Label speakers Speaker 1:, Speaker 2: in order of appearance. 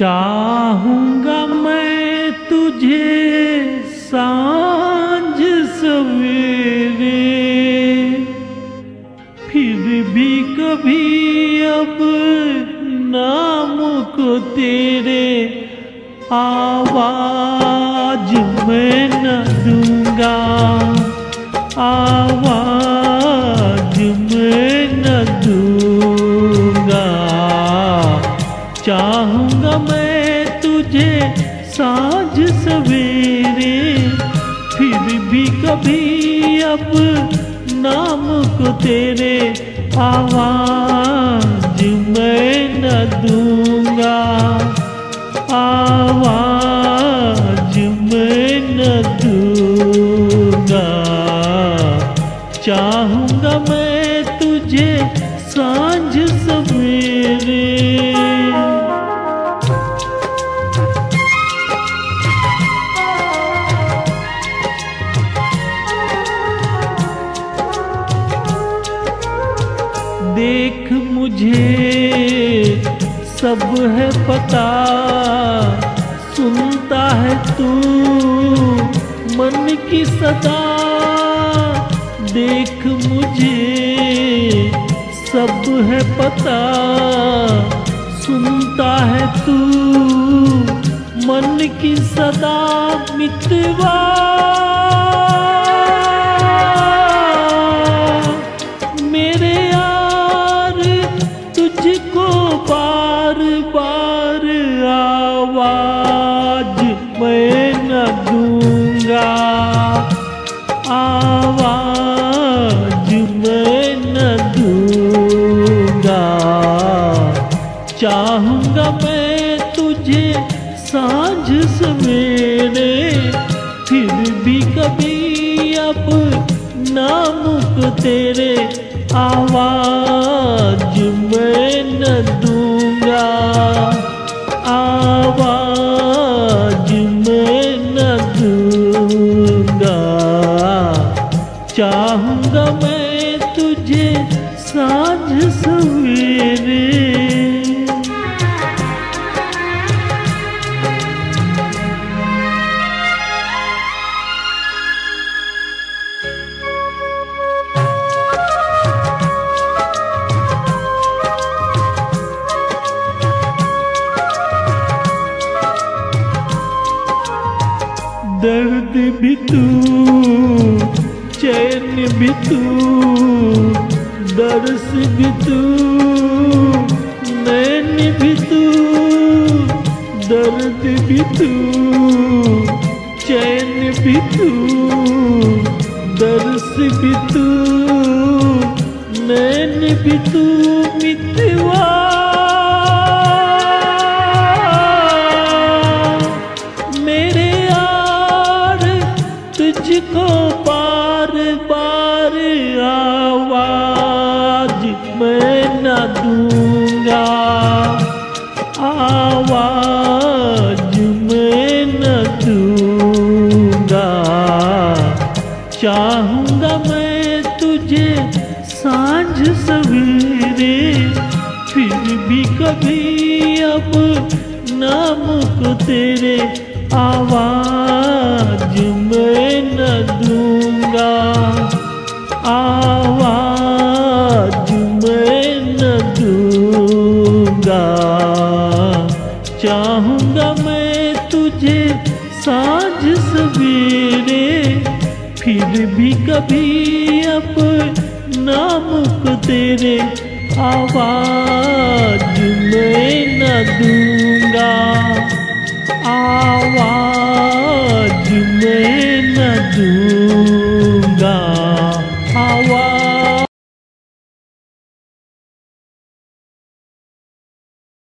Speaker 1: चाहूंगा मैं तुझे सांझ सवेरे, फिर भी कभी अब नाम को तेरे आवाज मैं न दूंगा, आवाज मैं न दूंगा। चाहूंगा मैं तुझे सांझ सवेरे, फिर भी कभी अब नाम को तेरे आवाज मैं न दूंगा, आवाज मैं न दूंगा। चाहूंगा मैं तुझे सांझ सवेरे। देख मुझे सब है पता, सुनता है तू मन की सदा। देख मुझे सब है पता, सुनता है तू मन की सदा। मितवा मेरे यार तुझको बार बार आवाज मैं न दूंगा, आवाज मैं न दूंगा। चाहूंगा मैं तुझे सांझ सवेरे, फिर भी कभी अब नाम को तेरे आवाज मैं न दूंगा, आवाज मैं न दूंगा। चाहूंगा मैं तुझे सांझ सवेरे। दर्द भी तू, चैन भी तू, दर्स भी तू, नैन भी तू। दर्द भी तू, चैन भी तू, दर्स भी तू, नैन भी तू। मितवा तुझको बार बार आवाज मैं न दूंगा, आवाज मैं न दूंगा। चाहूंगा मैं तुझे सांझ सवेरे, फिर भी कभी अब नाम को तेरे आवाज मैं न दूंगा, आवाज मैं न दूंगा। चाहूंगा मैं तुझे सांझ सवेरे, फिर भी कभी अब नाम को तेरे आवाज मैं न दूंगा, आवाज मैं न दूंगा।